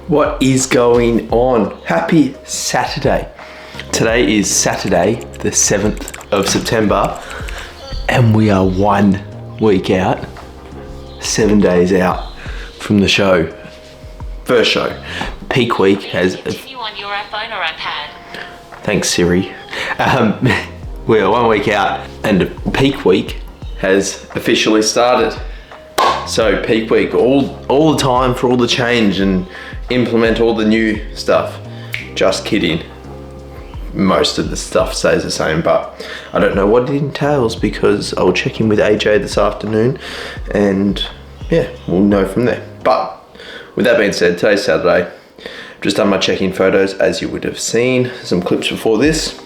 What is going on? Happy Saturday. Today is Saturday, the 7th of September, and we are 1 week out, 7 days out from the show. First show. Peak week has... Continue on your iPhone or iPad. Thanks, Siri. We are 1 week out, and peak week has officially started. So peak week, all the time for all the change and implement all the new stuff. Just kidding. Most of the stuff stays the same, but I don't know what it entails because I'll check in with AJ this afternoon and yeah, we'll know from there. But with that being said, today's Saturday. I've just done my check-in photos as you would have seen. Some clips before this.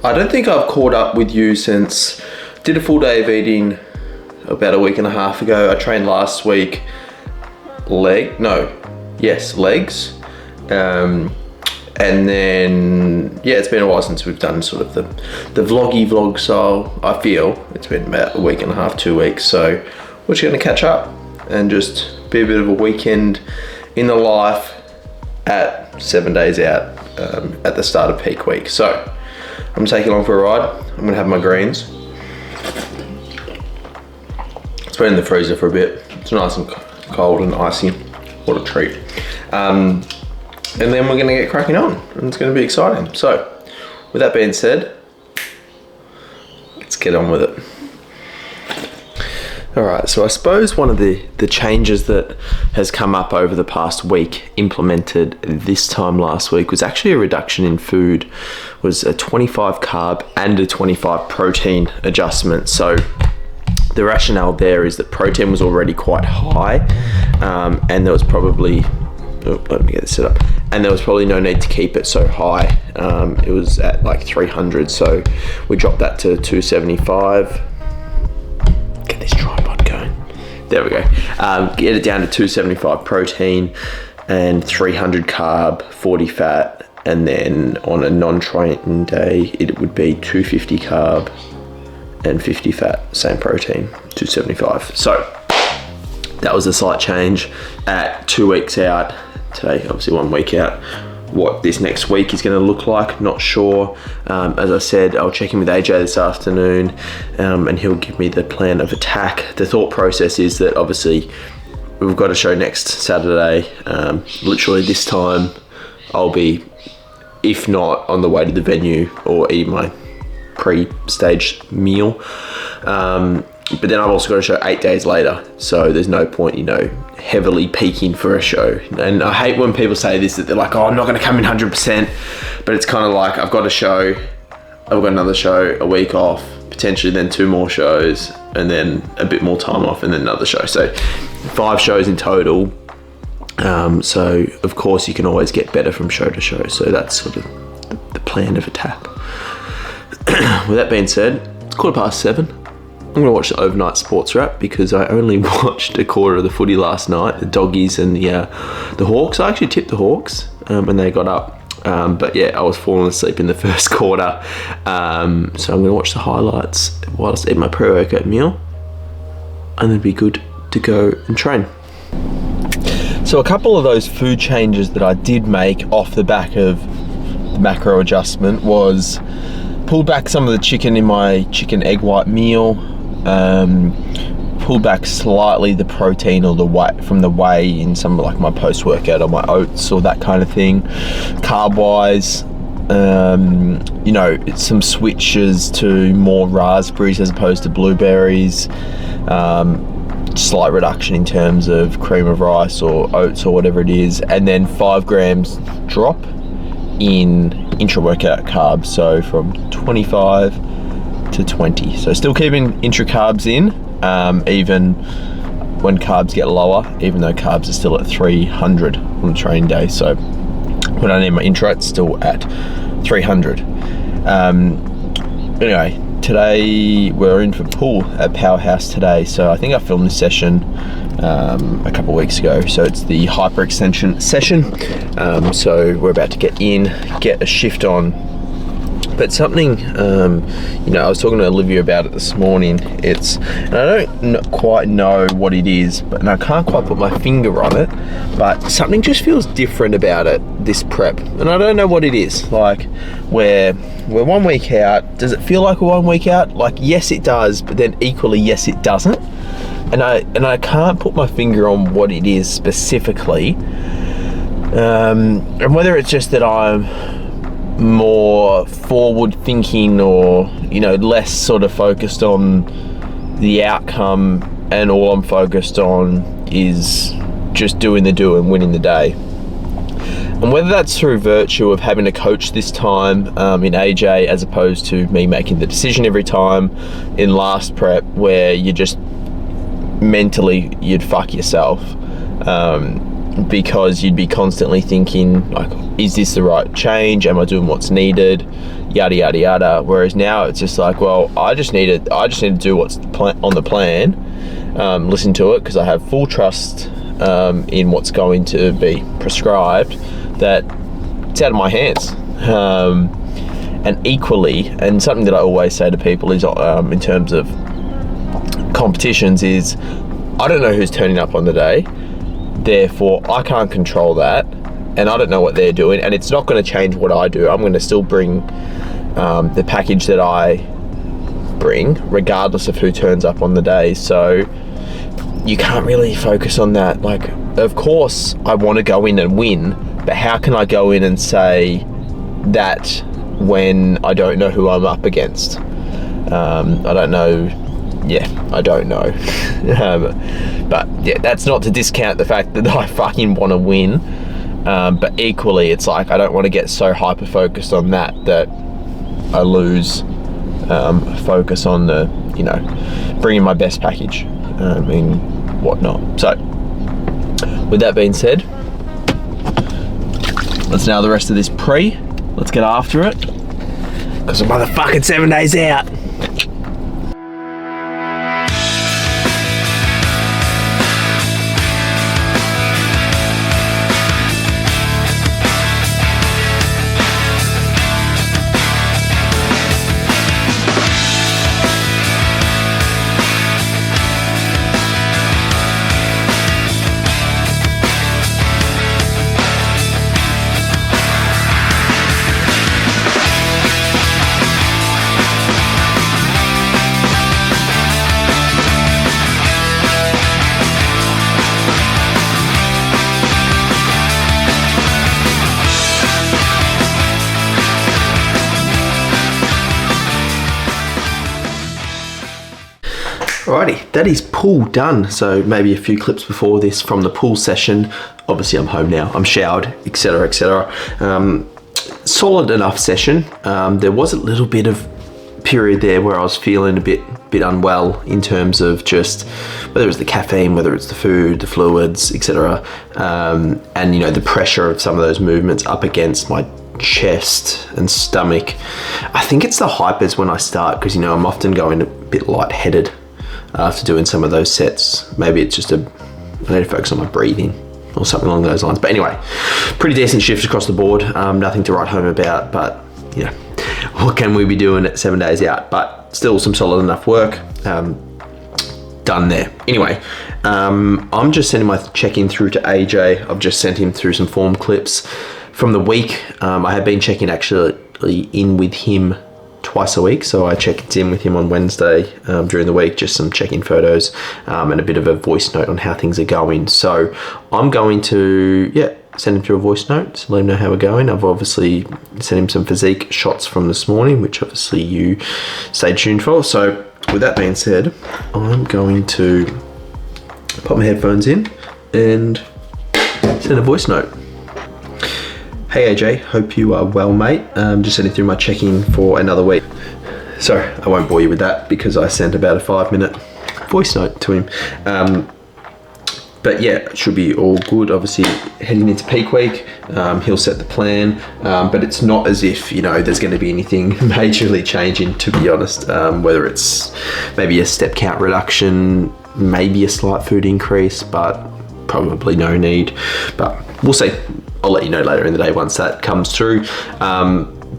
I don't think I've caught up with you since did a full day of eating about a week and a half ago. I trained last week legs. And then, yeah, it's been a while since we've done sort of the vloggy vlog style. I feel it's been about a week and a half, 2 weeks. So we're just gonna catch up and just be a bit of a weekend in the life at 7 days out at the start of peak week. So I'm gonna take you along for a ride. I'm gonna have my greens. It's been in the freezer for a bit. It's nice and cold and icy. What a treat. And then we're gonna get cracking on, and it's gonna be exciting. So, with that being said, let's get on with it. All right, so I suppose one of the changes that has come up over the past week, implemented this time last week, was actually a reduction in food, was a 25 carb and a 25 protein adjustment. So, the rationale there is that protein was already quite high, and there was probably, let me get this set up, and there was probably no need to keep it so high. It was at like 300, so we dropped that to 275. Get this tripod going. There we go. Get it down to 275 protein and 300 carb, 40 fat, and then on a non-training day, it would be 250 carb and 50 fat, same protein, 275. So that was a slight change at 2 weeks out. Today, obviously 1 week out. What this next week is going to look like, not sure. As I said, I'll check in with AJ this afternoon, and he'll give me the plan of attack. The thought process is that obviously we've got a show next Saturday. Literally this time, I'll be, if not on the way to the venue or eating my pre-staged meal. But then I've also got a show 8 days later, so there's no point, heavily peaking for a show. And I hate when people say this, that they're like, oh, I'm not going to come in 100%, but it's kind of like, I've got a show, I've got another show, a week off, potentially then 2 more shows, and then a bit more time off, and then another show. So 5 shows in total. So of course you can always get better from show to show. So that's sort of the plan of attack. With that being said, it's 7:15. I'm going to watch the overnight sports wrap because I only watched a quarter of the footy last night, the Doggies and the Hawks. I actually tipped the Hawks when they got up. But yeah, I was falling asleep in the first quarter. So I'm going to watch the highlights whilst I eat my pre-workout meal, and then be good to go and train. So a couple of those food changes that I did make off the back of the macro adjustment was pulled back some of the chicken in my chicken egg white meal. Pulled back slightly the protein or the whey from the whey in some of like my post-workout or my oats or that kind of thing. Carb-wise, some switches to more raspberries as opposed to blueberries. Slight reduction in terms of cream of rice or oats or whatever it is, and then 5 grams drop in intra-workout carbs, so from 25 to 20. So still keeping intra-carbs in, even when carbs get lower, even though carbs are still at 300 on the training day. So when I need my intra, it's still at 300. Anyway, today we're in for pool at Powerhouse today. So I think I filmed this session a couple of weeks ago. So it's the hyperextension session. So we're about to get a shift on But something, I was talking to Olivia about it this morning. And I don't quite know what it is, and I can't quite put my finger on it, but something just feels different about it, this prep. And I don't know what it is. Like, we're 1 week out. Does it feel like we're 1 week out? Like, yes, it does, but then equally, yes, it doesn't. And I can't put my finger on what it is specifically. And whether it's just that I'm more forward thinking or less sort of focused on the outcome, and all I'm focused on is just doing the do and winning the day. And whether that's through virtue of having a coach this time in AJ, as opposed to me making the decision every time in last prep, where you just mentally you'd fuck yourself, because you'd be constantly thinking like, is this the right change? Am I doing what's needed? Yada yada yada. Whereas now it's just like, well, I just need to do what's on the plan, listen to it, because I have full trust in what's going to be prescribed, that it's out of my hands. And equally, and something that I always say to people is, in terms of competitions, is I don't know who's turning up on the day. Therefore, I can't control that, and I don't know what they're doing, and it's not going to change what I do. I'm going to still bring the package that I bring, regardless of who turns up on the day. So you can't really focus on that. Like, of course, I want to go in and win, but how can I go in and say that when I don't know who I'm up against? I don't know. Yeah, I don't know. But yeah, that's not to discount the fact that I fucking want to win. But equally, it's like, I don't want to get so hyper focused on that I lose focus on the, bringing my best package and whatnot. So, with that being said, let's nail the rest of this pre. Let's get after it, because I'm motherfucking 7 days out. Alrighty, that is pool done. So maybe a few clips before this from the pool session. Obviously I'm home now, I'm showered, etc, etc. Solid enough session. There was a little bit of period there where I was feeling a bit unwell in terms of just whether it's the caffeine, whether it's the food, the fluids, etc. And the pressure of some of those movements up against my chest and stomach. I think it's the hypers when I start, because I'm often going a bit lightheaded after doing some of those sets. Maybe it's just I need to focus on my breathing or something along those lines. But anyway, pretty decent shift across the board. Nothing to write home about, but what can we be doing at 7 days out? But still some solid enough work done there. Anyway, I'm just sending my check-in through to AJ. I've just sent him through some form clips from the week. I have been checking actually in with him twice a week, so I checked in with him on Wednesday during the week, just some check-in photos and a bit of a voice note on how things are going. So I'm going to send him through a voice note to let him know how we're going. I've obviously sent him some physique shots from this morning, which obviously you stay tuned for. So with that being said, I'm going to pop my headphones in and send a voice note. Hey AJ, hope you are well, mate. Just sending through my check-in for another week. Sorry, I won't bore you with that because I sent about a 5-minute voice note to him. But yeah, it should be all good. Obviously, heading into peak week, he'll set the plan, but it's not as if, there's going to be anything majorly changing, to be honest. Whether it's maybe a step count reduction, maybe a slight food increase, but probably no need. But we'll see. I'll let you know later in the day once that comes through.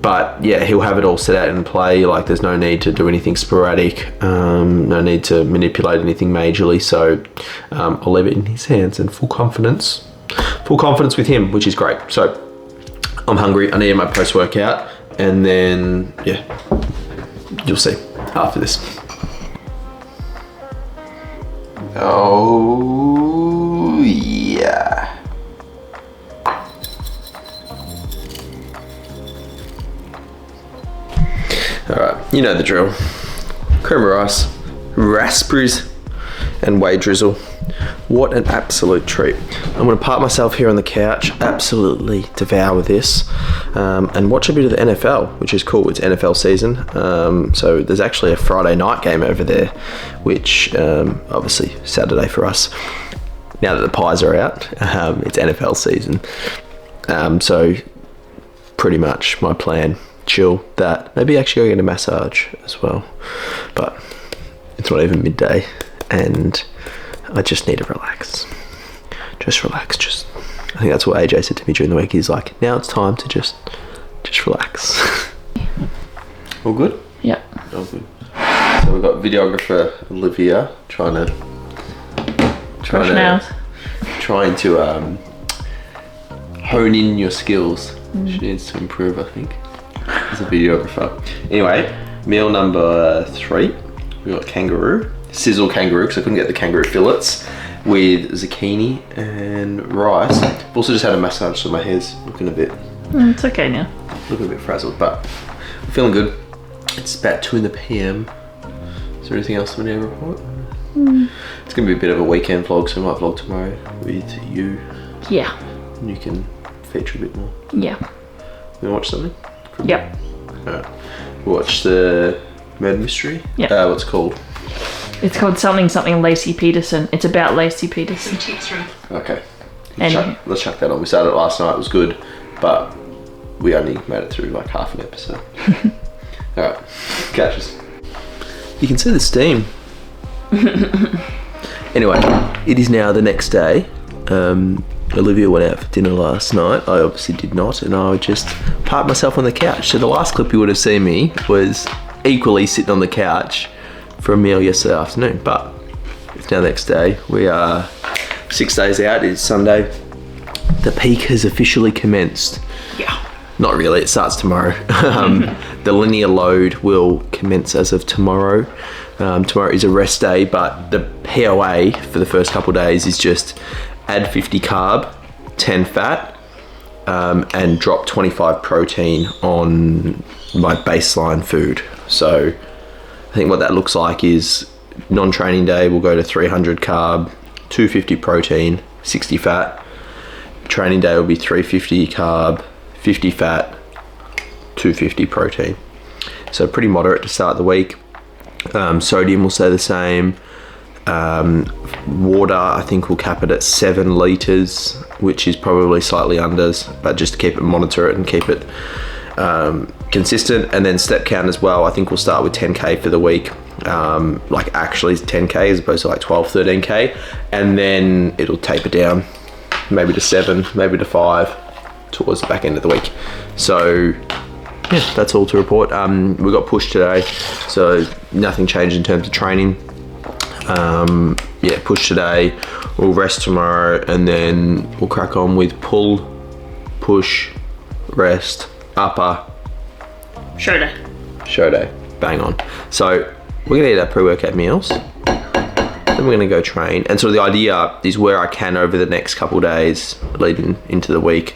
but yeah, he'll have it all set out in play. Like, there's no need to do anything sporadic, no need to manipulate anything majorly. So I'll leave it in his hands, and full confidence with him, which is great. So I'm hungry. I need my post-workout, and then yeah, you'll see after this. Oh yeah. Alright, you know the drill. Cream of rice, raspberries, and whey drizzle. What an absolute treat. I'm going to park myself here on the couch, absolutely devour this, and watch a bit of the NFL, which is cool. It's NFL season, so there's actually a Friday night game over there, which obviously Saturday for us. Now that the pies are out, it's NFL season. So pretty much my plan, chill that, maybe actually go get a massage as well, but it's not even midday and I just need to relax. Just relax. I think that's what AJ said to me during the week. He's like, now it's time to just relax. All good? Yeah. All good. So we've got videographer Olivia trying to hone in your skills. She needs to improve, I think, as a videographer. Anyway, meal number 3, we got kangaroo, sizzle kangaroo, because I couldn't get the kangaroo fillets, with zucchini and rice. I've also just had a massage, so my hair's looking a bit... It's okay now. Looking a bit frazzled, but I'm feeling good. It's about 2 PM. Is there anything else we need to report? It's going to be a bit of a weekend vlog, so I might vlog tomorrow with you. Yeah. And you can feature a bit more. Yeah. You want to watch something? Yep. Alright. We'll watch the murder mystery. Yeah. What's it called? It's called something Lacey Peterson. It's about Lacey Peterson. Okay. And Let's chuck that on. We started it last night. It was good, but we only made it through like half an episode. Alright. Catch us. You can see the steam. Anyway, it is now the next day. Olivia went out for dinner last night. I obviously did not, and I just parked myself on the couch. So the last clip you would have seen me was equally sitting on the couch for a meal yesterday afternoon, but it's now the next day. We are 6 days out. It's Sunday. The peak has officially commenced. yeah. Not really, it starts tomorrow. The linear load will commence as of tomorrow. Tomorrow is a rest day, but the POA for the first couple of days is just add 50 carb, 10 fat, and drop 25 protein on my baseline food. So I think what that looks like is non-training day will go to 300 carb, 250 protein, 60 fat. Training day will be 350 carb, 50 fat, 250 protein. So pretty moderate to start the week. Sodium will stay the same. Water, I think we'll cap it at 7 litres, which is probably slightly unders, but just to keep it, monitor it and keep it consistent. And then step count as well. I think we'll start with 10k for the week, like actually 10k as opposed to like 12, 13k, and then it'll taper down maybe to 7, maybe to 5 towards the back end of the week. So yeah, that's all to report. We got pushed today, so nothing changed in terms of training. Yeah, push today, we'll rest tomorrow, and then we'll crack on with pull, push, rest, upper, Show day. bang on. So we're gonna eat our pre-workout meals, then we're gonna go train, and so the idea is where I can over the next couple of days leading into the week,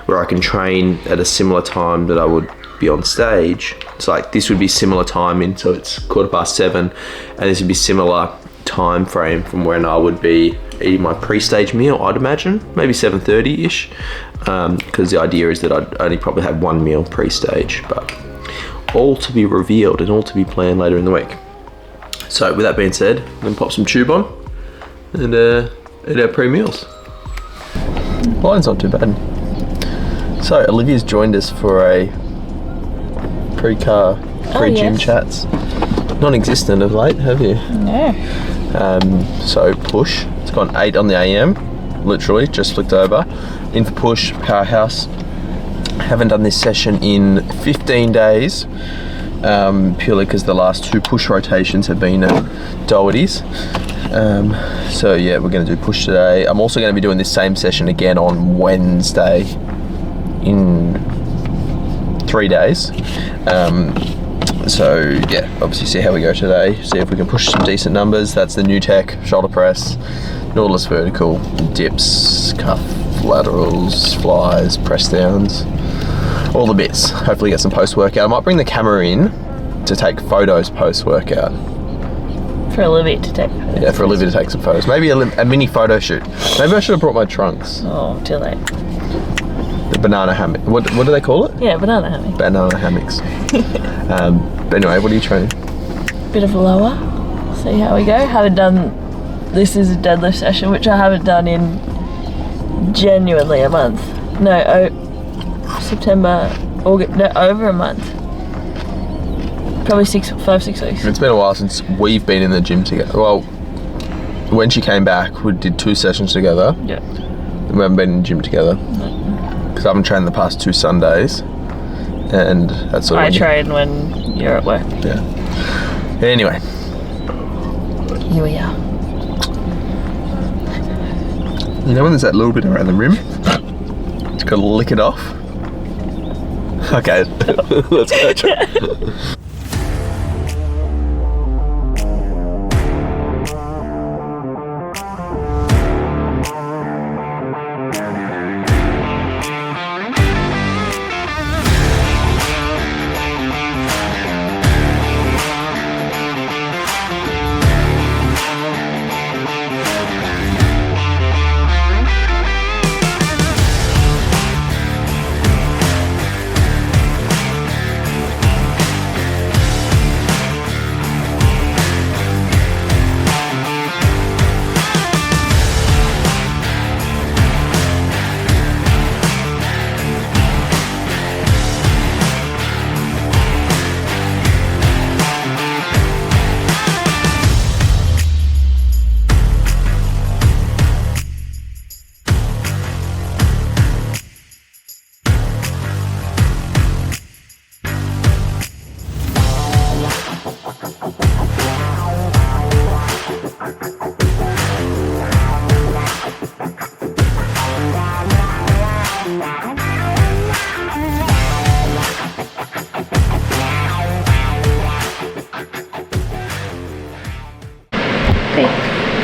where I can train at a similar time that I would be on stage. It's like this would be similar timing, so it's 7:15, and this would be similar time frame from when I would be eating my pre-stage meal, I'd imagine, maybe 7:30ish, because the idea is that I'd only probably have one meal pre-stage, but all to be revealed and all to be planned later in the week. So with that being said, I'm gonna pop some tube on and eat our pre-meals. Line's not too bad. So Olivia's joined us for a pre-gym chats. Non-existent of late, have you? No. So push, it's gone 8 on the AM, literally just flicked over. In for push, powerhouse, Haven't done this session in 15 days, purely because the last 2 push rotations have been Doherty's. So yeah, we're going to do push today. I'm also going to be doing this same session again on Wednesday in 3 days. So yeah, obviously see how we go today, see if we can push some decent numbers. That's the new tech, shoulder press, Nautilus vertical, dips, cuff, laterals, flies, press downs, all the bits. Hopefully get some post-workout. I might bring the camera in to take photos post-workout. For Olivia to take photos. Yeah, for Olivia to take some photos. Maybe a mini photo shoot. Maybe I should have brought my trunks. Oh, too late. The banana hammock. What do they call it? Yeah, banana hammock. Banana hammocks. But anyway, what are you training? Bit of a lower. See how we go. Haven't done. This is a deadlift session, which I haven't done in genuinely a month. No, September, August. No, over a month. Probably 5, 6 weeks. It's been a while since we've been in the gym together. Well, when she came back, we did 2 sessions together. Yeah. We haven't been in the gym together. Because I haven't trained the past 2 Sundays. And that's sort of I train when you're at work. Yeah. Anyway. Here we are. You know when there's that little bit around the rim? Just gotta lick it off. Okay, let's go.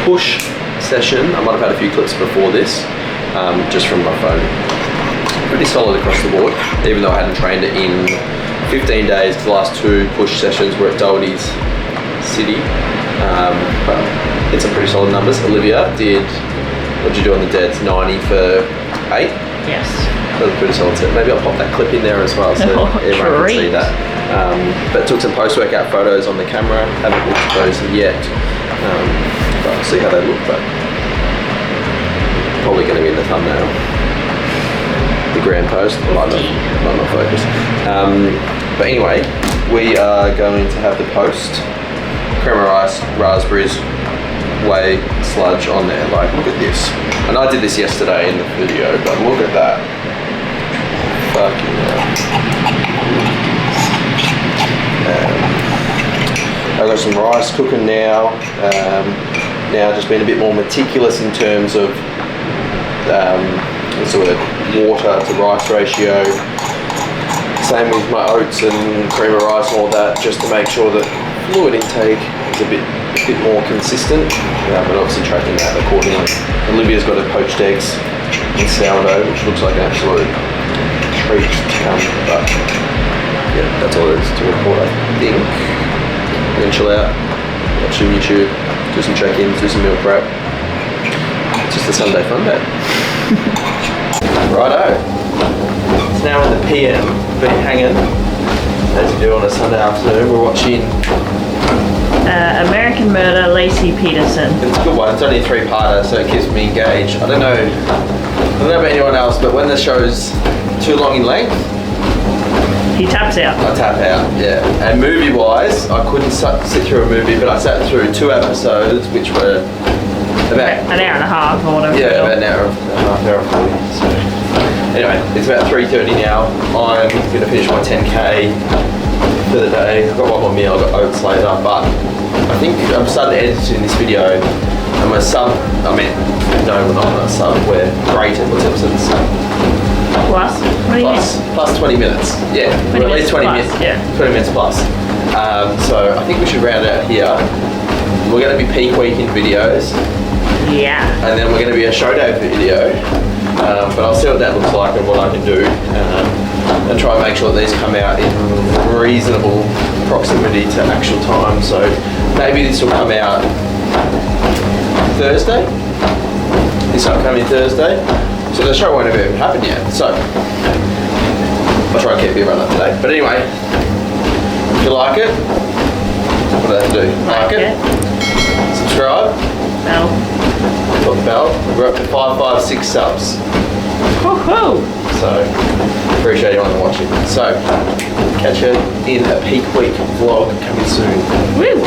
Push session. I might have had a few clips before this, just from my phone. Pretty solid across the board, even though I hadn't trained it in 15 days. The last 2 push sessions were at Doherty's City, but it's some pretty solid numbers. Olivia did, what did you do on the deads? 90 for 8? Yes. That was a pretty solid set. Maybe I'll pop that clip in there as well so everyone can see that. But took some post-workout photos on the camera. Haven't looked at those yet. But I'll see how they look, but probably going to be in the thumbnail. The grand post, might not focus. But anyway, we are going to have the post, cream of rice, raspberries, whey, sludge on there. Like, look at this. And I did this yesterday in the video, but look at that. Fucking hell. I've got some rice cooking now. Now just been a bit more meticulous in terms of sort of water to rice ratio. Same with my oats and cream of rice and all that, just to make sure that fluid intake is a bit more consistent. But obviously tracking that accordingly. Olivia's got her poached eggs and sourdough, which looks like an absolute treat to come. But yeah, that's all there is to report, I think. And then chill out, watch some YouTube, do some check-ins, do some meal prep. It's just a Sunday fun day. Righto. It's now in the PM, been hanging, as you do on a Sunday afternoon. We're watching American Murder, Lacey Peterson. It's a good one. It's only a 3-parter, so it keeps me engaged. I don't know about anyone else, but when the show's too long in length, He taps out. I tap out, yeah. And movie-wise, I couldn't sit through a movie, but I sat through 2 episodes, which were about an hour and a half or whatever. Yeah, about an hour and a half, hour and 40. So Anyway, it's about 3:30 now. I'm going to finish my 10k for the day. I've got one more meal, I've got oats later, but I think I'm starting to edit in this video. And my sub, no, we're not on a sub, we're rated. What's episode sub? Plus 20 minutes. Plus 20 minutes. Yeah, we're at least 20 minutes. Yeah. 20 minutes plus. So I think we should round out here. We're going to be peak weekend videos. Yeah. And then we're going to be a show day video. But I'll see what that looks like and what I can do. And try and make sure that these come out in reasonable proximity to actual time. So maybe this will come out Thursday. This upcoming Thursday. So the show won't have even happened yet. So I'll try and keep you around that today. But anyway, if you like it, what do I have to do? Like it. Subscribe. Bell. Got the bell. We're up to 556 subs. Woohoo! So appreciate everyone watching. So catch you in a peak week vlog coming soon. Woo!